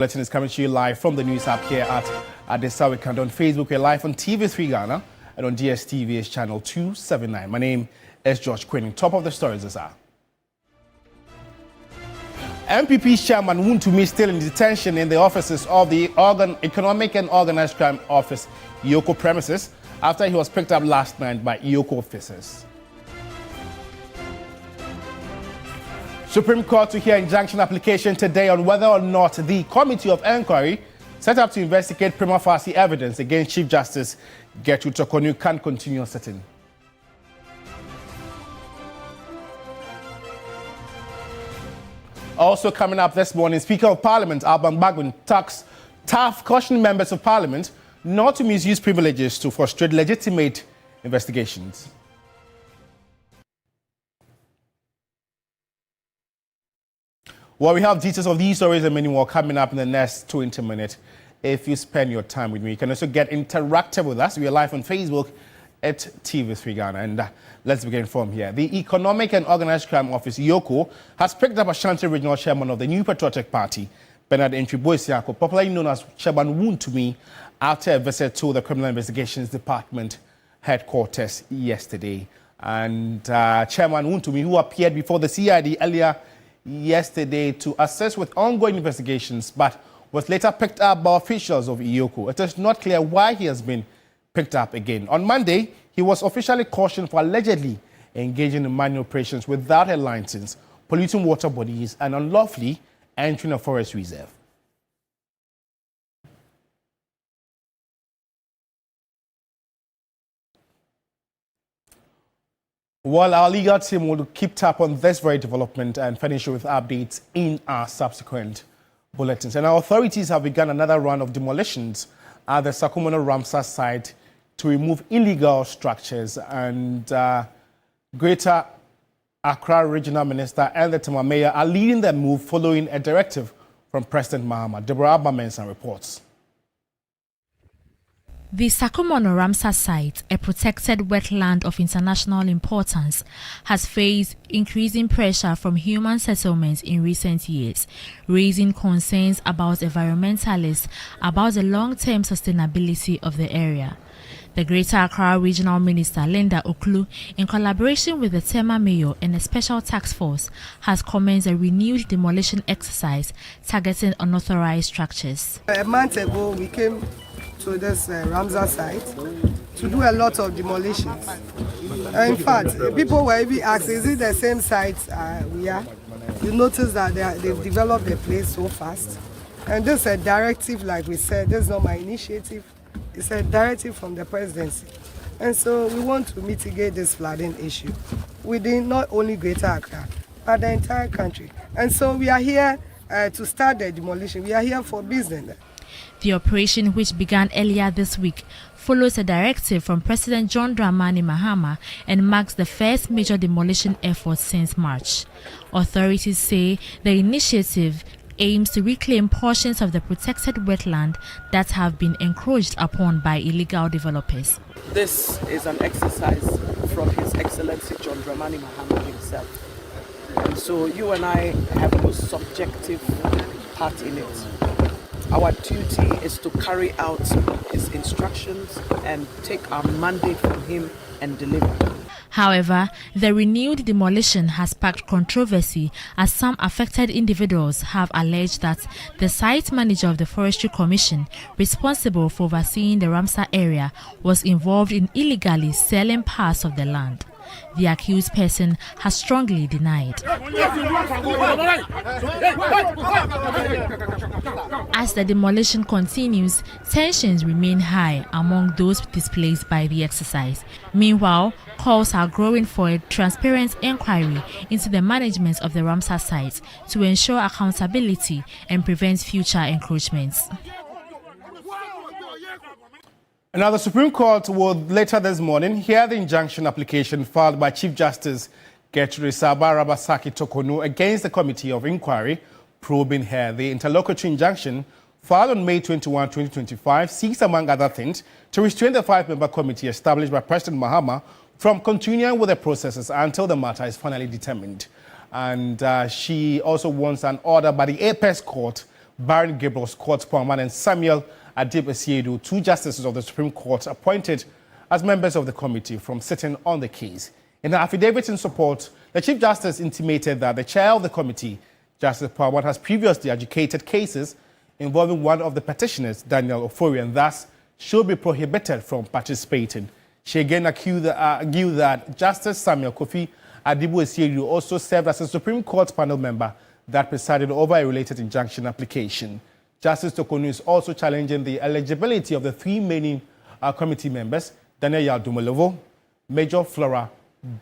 Bulletin is coming to you live from the news app here at the South Weekend on Facebook. We're live on TV3 Ghana and on DSTV's channel 279. My name is George Quinn. Top of the stories is that MPP chairman Wontumi still in detention in the offices of the Economic and Organized Crime Office Yoko premises after he was picked up last night by Yoko officers. Supreme Court to hear injunction application today on whether or not the Committee of Inquiry set up to investigate prima facie evidence against Chief Justice Gertrude Tokonu can continue sitting. Also coming up this morning, Speaker of Parliament Alban Bagbin tough cautioning members of Parliament not to misuse privileges to frustrate legitimate investigations. Well, we have details of these stories and many more coming up in the next 20 minutes. If you spend your time with me, you can also get interactive with us. We are live on Facebook at TV3 Ghana. And let's begin from here. The Economic and Organized Crime Office, Yoko, has picked up Ashanti Regional Chairman of the New Patriotic Party, Bernard Entry-Boisiako, popularly known as Chairman Wontumi, after a visit to the Criminal Investigations Department headquarters yesterday. And Chairman Wontumi, who appeared before the CID earlier yesterday to assist with ongoing investigations, but was later picked up by officials of Yoko. It is not clear why he has been picked up again. On Monday, he was officially cautioned for allegedly engaging in mining operations without a license, polluting water bodies, and unlawfully entering a forest reserve. Well, our legal team will keep tap on this very development and furnish you with updates in our subsequent bulletins. And our authorities have begun another round of demolitions at the Sakumono Ramsa site to remove illegal structures. And Greater Accra Regional Minister and the Tema Mayor are leading the move following a directive from President Mahama. Deborah Abba-Mensah reports. The Sakumono Ramsa site, a protected wetland of international importance, has faced increasing pressure from human settlements in recent years, raising concerns about environmentalists about the long-term sustainability of the area. The Greater Accra Regional Minister, Linda Oklu, in collaboration with the Tema Mayor and a special task force, has commenced a renewed demolition exercise targeting unauthorized structures. A month ago, we came to this Ramsa site to do a lot of demolitions. In fact, people were even asking, is it the same site we are? You notice that they've developed the place so fast. And this is a directive, like we said, this is not my initiative. It's a directive from the presidency. And so we want to mitigate this flooding issue within not only Greater Accra, but the entire country. And so we are here to start the demolition. We are here for business. The operation, which began earlier this week, follows a directive from President John Dramani Mahama and marks the first major demolition effort since March. Authorities say the initiative aims to reclaim portions of the protected wetland that have been encroached upon by illegal developers. This is an exercise from His Excellency John Dramani Mahama himself. And so you and I have no subjective part in it. Our duty is to carry out his instructions and take our mandate from him and deliver. However, the renewed demolition has sparked controversy as some affected individuals have alleged that the site manager of the Forestry Commission, responsible for overseeing the Ramsa area, was involved in illegally selling parts of the land. The accused person has strongly denied. As the demolition continues, tensions remain high among those displaced by the exercise. Meanwhile, calls are growing for a transparent inquiry into the management of the Ramsa site to ensure accountability and prevent future encroachments. Now, the Supreme Court will later this morning hear the injunction application filed by Chief Justice Gertrude Tokonu against the Committee of Inquiry probing her. The interlocutory injunction filed on May 21, 2025 seeks, among other things, to restrain the 5-member committee established by President Mahama from continuing with the processes until the matter is finally determined. And she also wants an order by the Apex Court Baron Gabriel Scott Powerman and Samuel Adib Esiedu, 2 justices of the Supreme Court appointed as members of the committee from sitting on the case. In an affidavit in support, the Chief Justice intimated that the chair of the committee, Justice Powerman, has previously adjudicated cases involving one of the petitioners, Daniel Ofori, and thus should be prohibited from participating. She again argued that Justice Samuel Kofi Adibu Esiedu also served as a Supreme Court panel member that presided over a related injunction application. Justice Tokonu is also challenging the eligibility of the 3 remaining committee members, Daniel Yadumolevo, Major Flora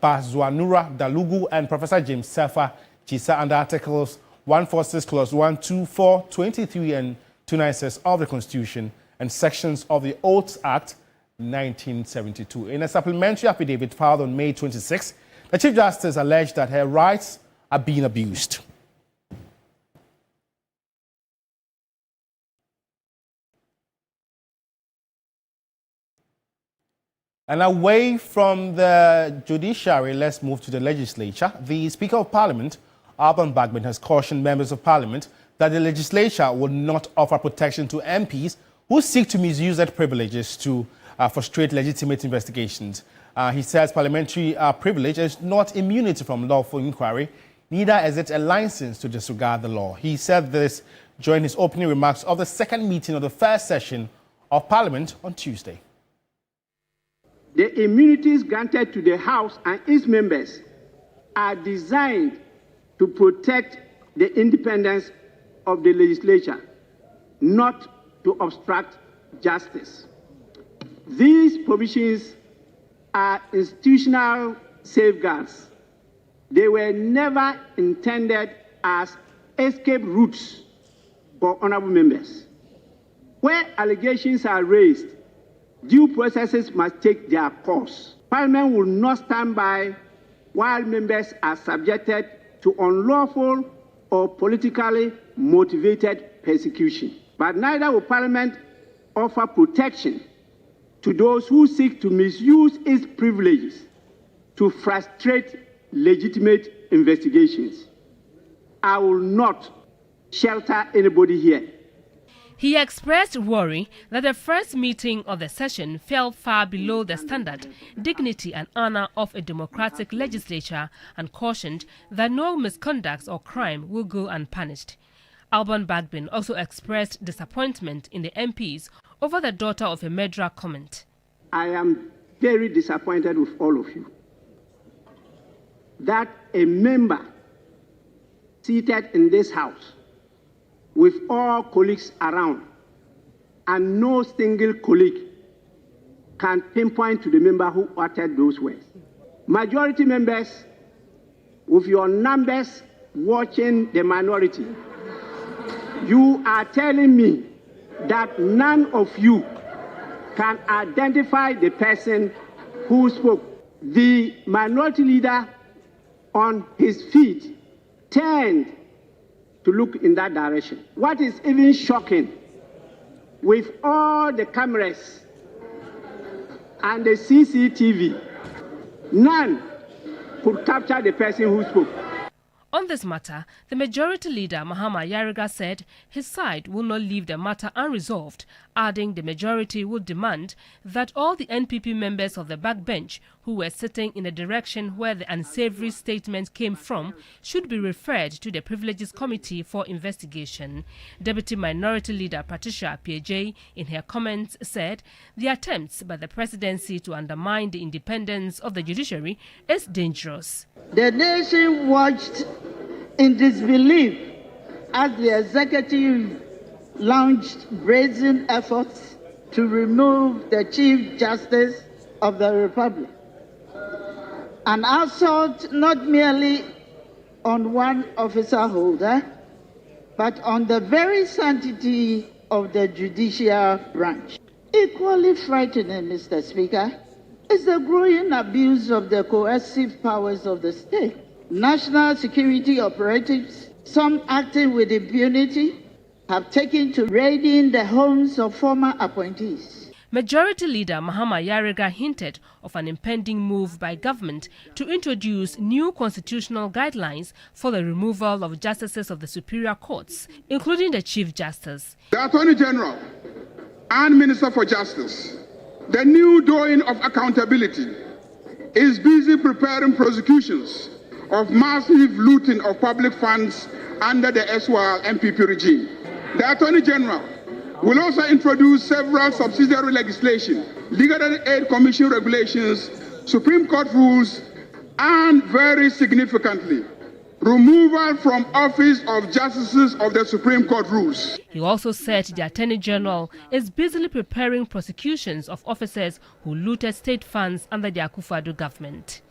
Bazwanura Dalugu, and Professor James Safa Chisa under Articles 146, Clause 1, 2, 4, 23, and 296 of the Constitution and sections of the Oaths Act 1972. In a supplementary affidavit filed on May 26, the Chief Justice alleged that her rights are being abused. And away from the judiciary, let's move to the legislature. The Speaker of Parliament, Alban Bagbin, has cautioned members of Parliament that the legislature will not offer protection to MPs who seek to misuse their privileges to frustrate legitimate investigations. He says parliamentary privilege is not immunity from lawful inquiry, neither is it a license to disregard the law. He said this during his opening remarks of the second meeting of the first session of Parliament on Tuesday. The immunities granted to the House and its members are designed to protect the independence of the legislature, not to obstruct justice. These provisions are institutional safeguards. They were never intended as escape routes for honorable members. Where allegations are raised, due processes must take their course. Parliament will not stand by while members are subjected to unlawful or politically motivated persecution. But neither will Parliament offer protection to those who seek to misuse its privileges to frustrate legitimate investigations. I will not shelter anybody here. He expressed worry that the first meeting of the session fell far below the standard, dignity and honor of a democratic legislature and cautioned that no misconduct or crime will go unpunished. Alban Bagbin also expressed disappointment in the MPs over the daughter of a murderer comment. I am very disappointed with all of you that a member seated in this House with all colleagues around, and no single colleague can pinpoint to the member who uttered those words. Majority members, with your numbers watching the minority, you are telling me that none of you can identify the person who spoke. The minority leader on his feet turned to look in that direction. What is even shocking, with all the cameras and the CCTV, none could capture the person who spoke. On this matter, the majority leader, Mahama Yariga, said his side will not leave the matter unresolved, adding the majority would demand that all the NPP members of the backbench who were sitting in the direction where the unsavory statement came from should be referred to the Privileges Committee for investigation. Deputy Minority Leader Patricia PJ, in her comments, said the attempts by the presidency to undermine the independence of the judiciary is dangerous. The nation watched in disbelief as the executive launched brazen efforts to remove the Chief Justice of the Republic. An assault not merely on one officer holder, but on the very sanctity of the judicial branch. Equally frightening, Mr. Speaker, is the growing abuse of the coercive powers of the state. National security operatives, some acting with impunity, have taken to raiding the homes of former appointees. Majority Leader Mahama Yarega hinted of an impending move by government to introduce new constitutional guidelines for the removal of justices of the superior courts, including the Chief Justice. The Attorney General and Minister for Justice, the new doing of accountability, is busy preparing prosecutions of massive looting of public funds under the SWAL MPP regime. The Attorney General will also introduce several subsidiary legislation, Legal Aid Commission regulations, Supreme Court rules, and very significantly, removal from office of justices of the Supreme Court rules. He also said the Attorney General is busily preparing prosecutions of officers who looted state funds under the Akufo-Addo government.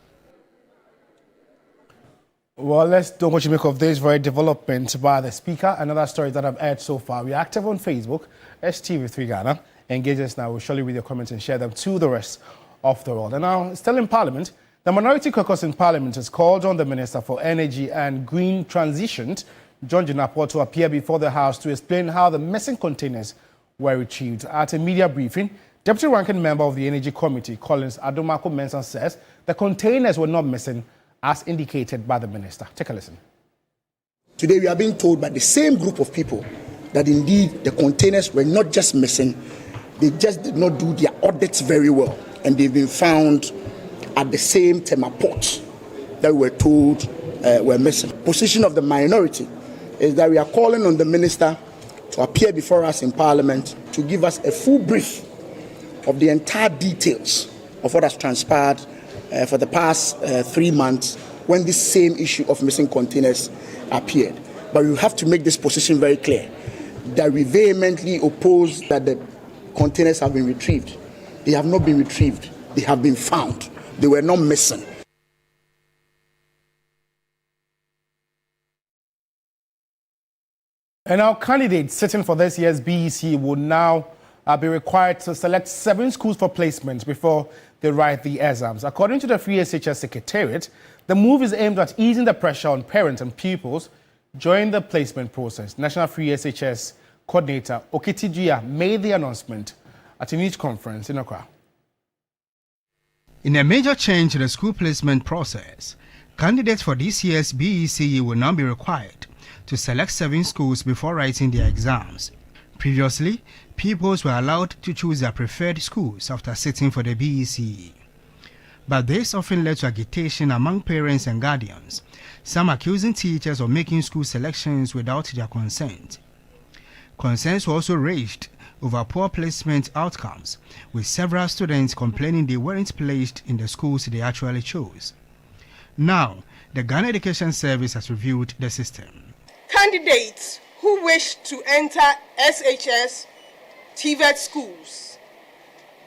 Well, let's know what you make of this very development by the Speaker. Another story that I've aired so far. We're active on Facebook, TV3 Ghana. Engage us now. We'll surely read your comments and share them to the rest of the world. And now, still in Parliament, the Minority Caucus in Parliament has called on the Minister for Energy and Green Transition, John Jinapor, to appear before the House to explain how the missing containers were retrieved. At a media briefing, Deputy Ranking Member of the Energy Committee, Collins Adomako Mensah, says the containers were not missing, as indicated by the minister. Take a listen. Today we are being told by the same group of people that indeed the containers were not just missing, they just did not do their audits very well, and they've been found at the same Tema port that we were told were missing. Position of the minority is that we are calling on the minister to appear before us in Parliament to give us a full brief of the entire details of what has transpired for the past 3 months when this same issue of missing containers appeared. But we have to make this position very clear that we vehemently oppose that the containers have been retrieved. They have not been retrieved. They have been found. They were not missing. And our candidates sitting for this year's BEC will now be required to select 7 schools for placement before they write the exams. According to the Free SHS Secretariat, the move is aimed at easing the pressure on parents and pupils during the placement process. National Free SHS Coordinator Okitidia made the announcement at a news conference in Accra. In a major change to the school placement process, candidates for this year's BECE will now be required to select 7 schools before writing their exams. Previously, pupils were allowed to choose their preferred schools after sitting for the BECE. But this often led to agitation among parents and guardians, some accusing teachers of making school selections without their consent. Concerns were also raised over poor placement outcomes, with several students complaining they weren't placed in the schools they actually chose. Now, the Ghana Education Service has reviewed the system. Candidates who wish to enter SHS TVET schools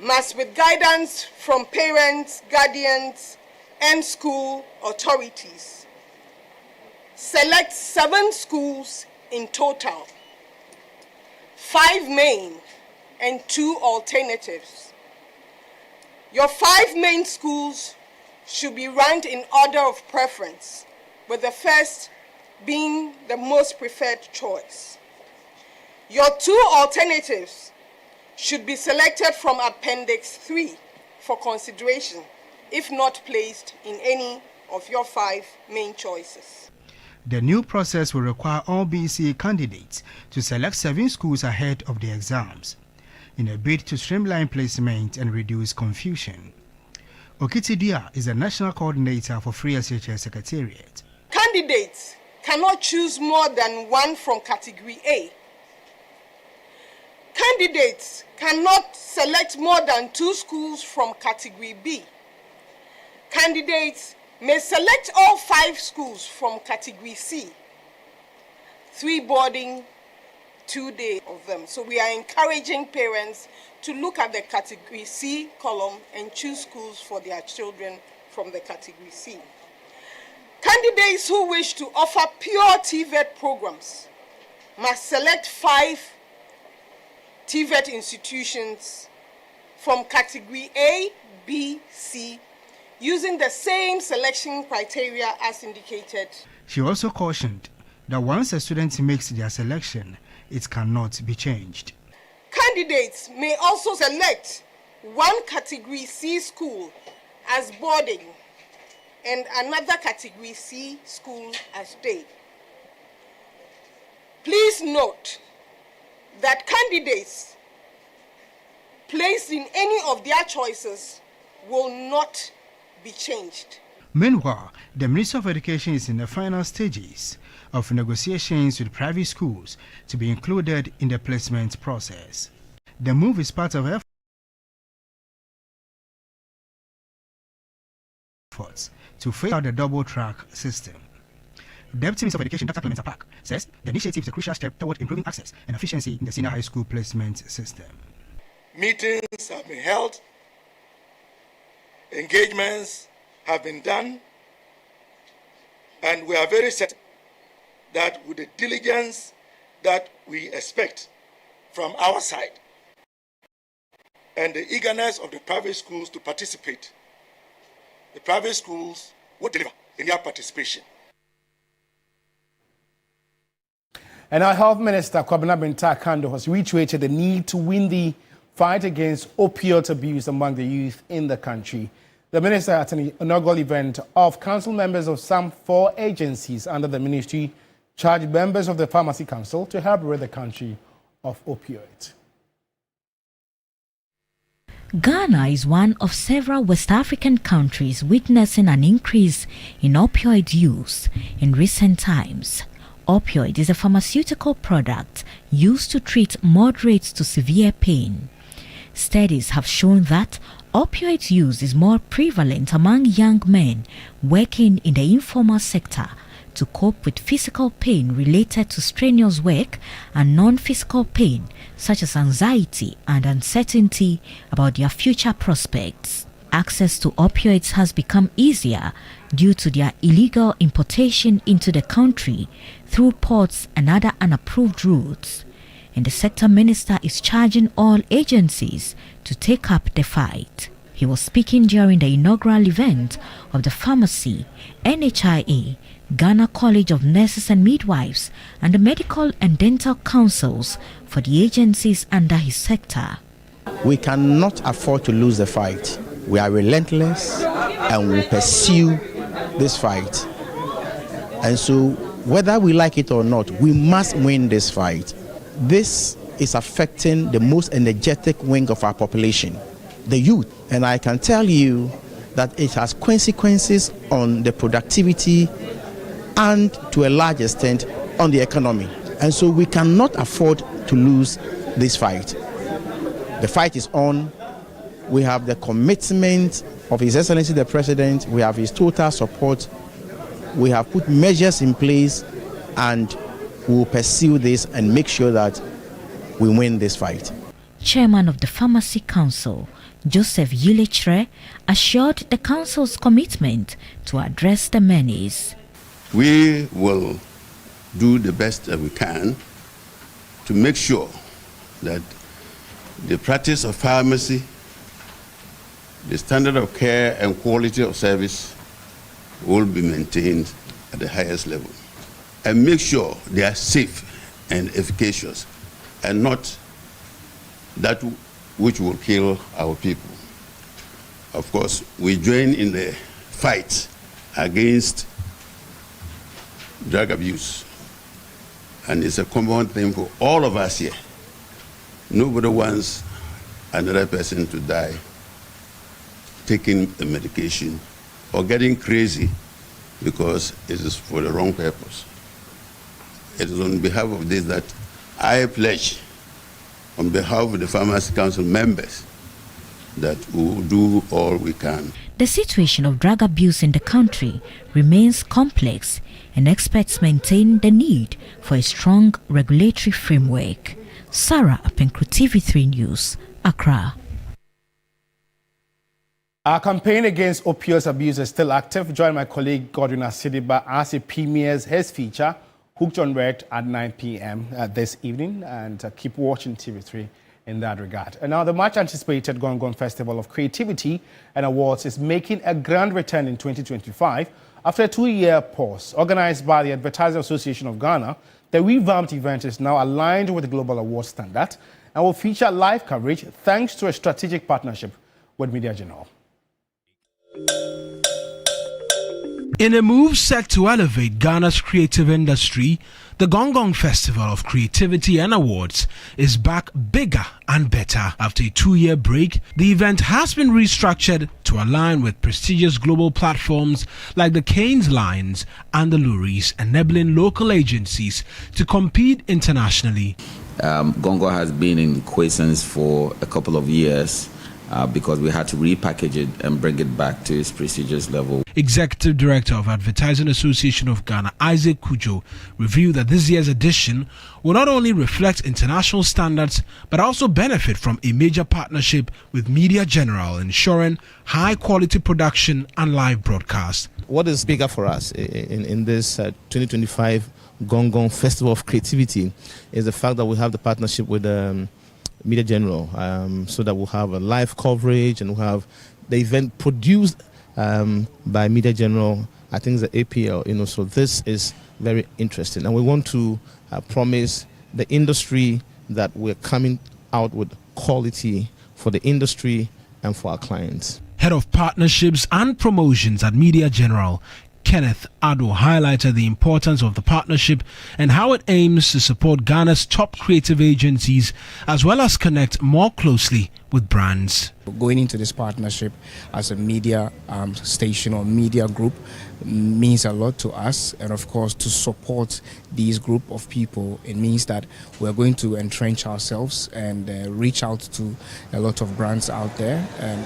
must, with guidance from parents, guardians, and school authorities, select 7 schools in total, 5 main and 2 alternatives. Your 5 main schools should be ranked in order of preference, with the first being the most preferred choice. Your 2 alternatives should be selected from Appendix 3 for consideration, if not placed in any of your 5 main choices. The new process will require all BECE candidates to select 7 schools ahead of the exams, in a bid to streamline placement and reduce confusion. Okitidia is the National Coordinator for Free SHS Secretariat. Candidates cannot choose more than 1 from Category A. Candidates cannot select more than 2 schools from Category B. Candidates may select all 5 schools from Category C, 3 boarding, 2 day of them. So we are encouraging parents to look at the Category C column and choose schools for their children from the Category C. Candidates who wish to offer pure TVET programs must select 5 TVET institutions from Category A, B, C, using the same selection criteria as indicated. She also cautioned that once a student makes their selection, it cannot be changed. Candidates may also select one Category C school as boarding and another Category C school as day. Please note that candidates placed in any of their choices will not be changed. Meanwhile, the Ministry of Education is in the final stages of negotiations with private schools to be included in the placement process. The move is part of efforts to phase out the double-track system. Deputy Minister of Education Dr. Clement Park says the initiative is a crucial step toward improving access and efficiency in the senior high school placement system. Meetings have been held, engagements have been done, and we are very certain that with the diligence that we expect from our side and the eagerness of the private schools to participate, the private schools will deliver in their participation. And our Health Minister, Kwabena Bintah-Kando, has reiterated the need to win the fight against opioid abuse among the youth in the country. The minister at an inaugural event of council members of some 4 agencies under the ministry charged members of the Pharmacy Council to help rid the country of opioids. Ghana is one of several West African countries witnessing an increase in opioid use in recent times. Opioid is a pharmaceutical product used to treat moderate to severe pain. Studies have shown that opioid use is more prevalent among young men working in the informal sector to cope with physical pain related to strenuous work and non-physical pain such as anxiety and uncertainty about their future prospects. Access to opioids has become easier due to their illegal importation into the country through ports and other unapproved routes. And the sector minister is charging all agencies to take up the fight. He was speaking during the inaugural event of the Pharmacy, NHIA, Ghana College of Nurses and Midwives, and the Medical and Dental Councils for the agencies under his sector. We cannot afford to lose the fight. We are relentless and we pursue this fight. And so, whether we like it or not, we must win this fight. This is affecting the most energetic wing of our population, the youth. And I can tell you that it has consequences on the productivity and to a large extent on the economy. And so we cannot afford to lose this fight. The fight is on. We have the commitment of His Excellency the President. We have his total support. We have put measures in place and we will pursue this and make sure that we win this fight. Chairman of the Pharmacy Council, Joseph Yilechre, assured the council's commitment to address the menace. We will do the best that we can to make sure that the practice of pharmacy, the standard of care and quality of service will be maintained at the highest level, and make sure they are safe and efficacious and not that which will kill our people. Of course, we join in the fight against drug abuse, and it's a common thing for all of us here. Nobody wants another person to die taking the medication or getting crazy because it is for the wrong purpose. It is on behalf of this that I pledge, on behalf of the Pharmacy Council members, that we will do all we can. The situation of drug abuse in the country remains complex, and experts maintain the need for a strong regulatory framework. Sarah Apenkru, TV3 News, Accra. Our campaign against opioid abuse is still active. Join my colleague Godwin Asidiba as he premieres his feature, Hooked on Red, at 9 p.m. This evening, and keep watching TV3 in that regard. And now the much anticipated Gong Festival of Creativity and Awards is making a grand return in 2025 after a 2-year pause. Organized by the Advertising Association of Ghana, the revamped event is now aligned with the global award standard and will feature live coverage thanks to a strategic partnership with Media General. In a move set to elevate Ghana's creative industry, the Gong Festival of Creativity and Awards is back bigger and better. After a 2-year break, the event has been restructured to align with prestigious global platforms like the Cannes Lions and the Loeries, enabling local agencies to compete internationally. Gongo has been in quiescence for a couple of years. Because we had to repackage it and bring it back to its prestigious level. Executive Director of Advertising Association of Ghana, Isaac Kujo, revealed that this year's edition will not only reflect international standards, but also benefit from a major partnership with Media General, ensuring high-quality production and live broadcast. What is bigger for us in this 2025 Gong Festival of Creativity is the fact that we have the partnership with Media General, so that we'll have a live coverage and we'll have the event produced by Media General. I think it's the APL, so this is very interesting. And we want to promise the industry that we're coming out with quality for the industry and for our clients. Head of Partnerships and Promotions at Media General, Kenneth Ado, highlighted the importance of the partnership and how it aims to support Ghana's top creative agencies as well as connect more closely with brands. Going into this partnership as a media station or media group means a lot to us, and of course to support these group of people, it means that we're going to entrench ourselves and reach out to a lot of brands out there,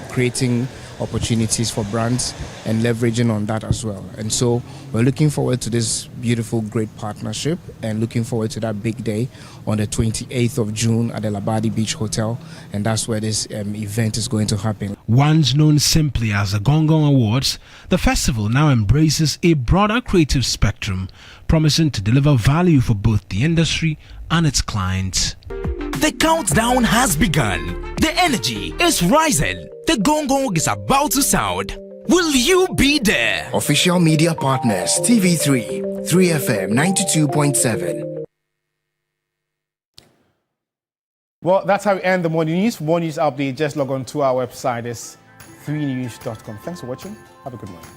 creating opportunities for brands and leveraging on that as well. And so we're looking forward to this beautiful, great partnership and looking forward to that big day on the 28th of June at the Labadi Beach Hotel, and that's where this event is going to happen. Once known simply as the Gong Awards, the festival now embraces a broader creative spectrum, promising to deliver value for both the industry and its clients. The countdown has begun. The energy is rising. The Gong is about to sound. Will you be there? Official media partners TV3, 3FM 92.7. Well, that's how we end the morning news. For more news update, just log on to our website. It's 3news.com. Thanks for watching. Have a good morning.